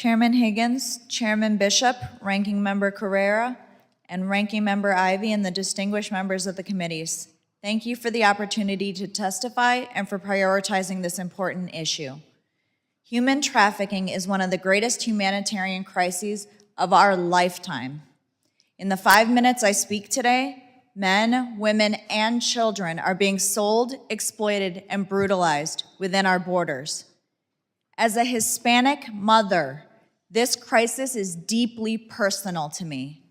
Chairman Higgins, Chairman Bishop, Ranking Member Carrera, and Ranking Member Ivy, and the distinguished members of the committees. Thank you for the opportunity to testify and for prioritizing this important issue. Human trafficking is one of the greatest humanitarian crises of our lifetime. In the 5 minutes I speak today, men, women, and children are being sold, exploited, and brutalized within our borders. As a Hispanic mother, this crisis is deeply personal to me.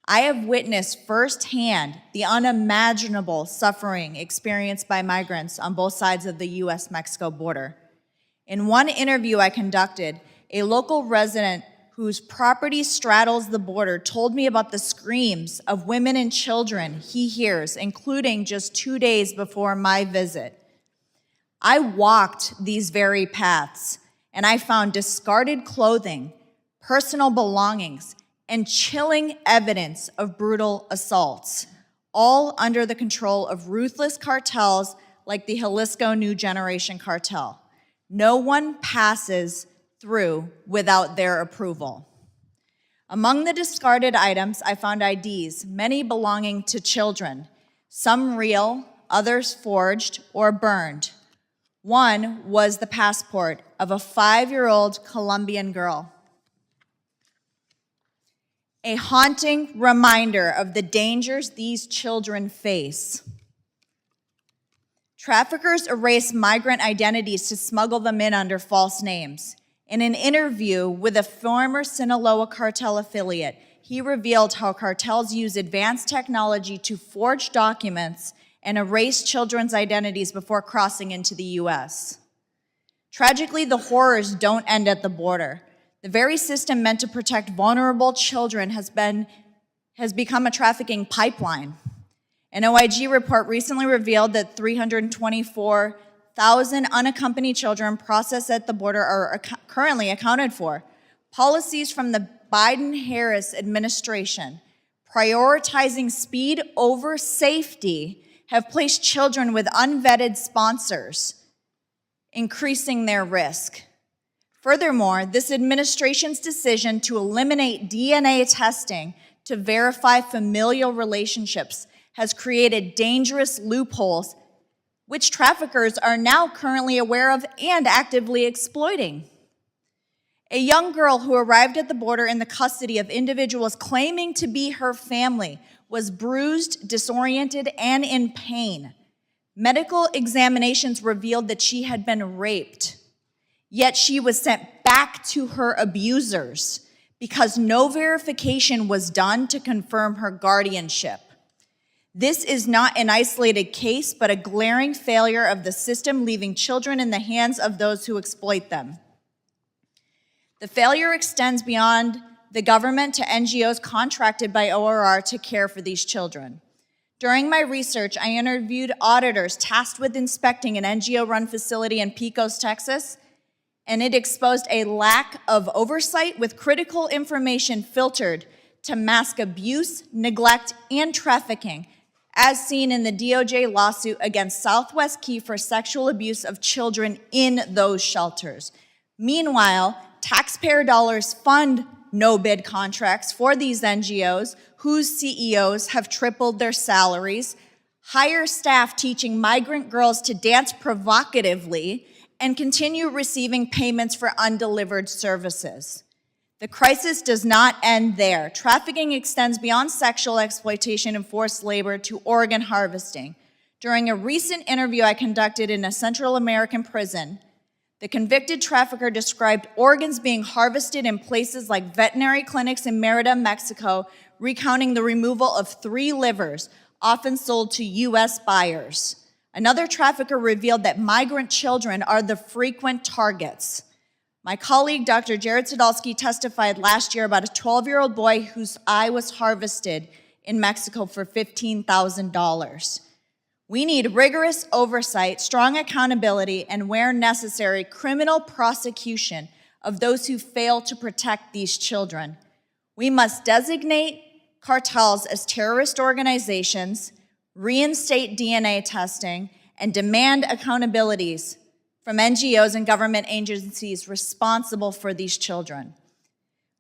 I have witnessed firsthand the unimaginable suffering experienced by migrants on both sides of the US-Mexico border. In one interview I conducted, a local resident whose property straddles the border told me about the screams of women and children he hears, including just 2 days before my visit. I walked these very paths, and I found discarded clothing, personal belongings, and chilling evidence of brutal assaults, all under the control of ruthless cartels like the Jalisco New Generation Cartel. No one passes through without their approval. Among the discarded items, I found IDs, many belonging to children, some real, others forged or burned. One was the passport of a 5-year-old Colombian girl. A haunting reminder of the dangers these children face. Traffickers erase migrant identities to smuggle them in under false names. In an interview with a former Sinaloa cartel affiliate, he revealed how cartels use advanced technology to forge documents and erase children's identities before crossing into the US. Tragically, the horrors don't end at the border. The very system meant to protect vulnerable children has become a trafficking pipeline. An OIG report recently revealed that 324,000 unaccompanied children processed at the border are currently accounted for. Policies from the Biden-Harris administration prioritizing speed over safety have placed children with unvetted sponsors, increasing their risk. Furthermore, this administration's decision to eliminate DNA testing to verify familial relationships has created dangerous loopholes which traffickers are now currently aware of and actively exploiting. A young girl who arrived at the border in the custody of individuals claiming to be her family was bruised, disoriented, and in pain. Medical examinations revealed that she had been raped, yet she was sent back to her abusers because no verification was done to confirm her guardianship. This is not an isolated case, but a glaring failure of the system, leaving children in the hands of those who exploit them. The failure extends beyond the government to NGOs contracted by ORR to care for these children. During my research, I interviewed auditors tasked with inspecting an NGO-run facility in Pecos, Texas, and it exposed a lack of oversight with critical information filtered to mask abuse, neglect, and trafficking, as seen in the DOJ lawsuit against Southwest Key for sexual abuse of children in those shelters. Meanwhile, taxpayer dollars fund no-bid contracts for these NGOs whose CEOs have tripled their salaries, hire staff teaching migrant girls to dance provocatively, and continue receiving payments for undelivered services. The crisis does not end there. Trafficking extends beyond sexual exploitation and forced labor to organ harvesting. During a recent interview I conducted in a Central American prison, the convicted trafficker described organs being harvested in places like veterinary clinics in Merida, Mexico, recounting the removal of 3 livers, often sold to US buyers. Another trafficker revealed that migrant children are the frequent targets. My colleague, Dr. Jared Sadolsky, testified last year about a 12-year-old boy whose eye was harvested in Mexico for $15,000. We need rigorous oversight, strong accountability, and where necessary, criminal prosecution of those who fail to protect these children. We must designate cartels as terrorist organizations, reinstate DNA testing, and demand accountabilities from NGOs and government agencies responsible for these children.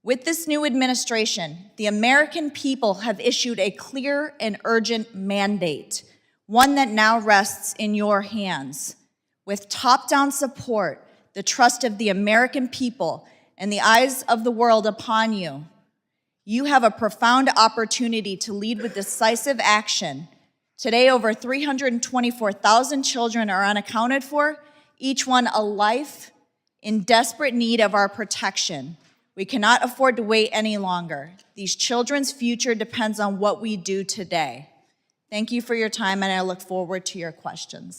With this new administration, the American people have issued a clear and urgent mandate, one that now rests in your hands. With top-down support, the trust of the American people, and the eyes of the world upon you, you have a profound opportunity to lead with decisive action. Today, over 324,000 children are unaccounted for, each one a life in desperate need of our protection. We cannot afford to wait any longer. These children's future depends on what we do today. Thank you for your time, and I look forward to your questions.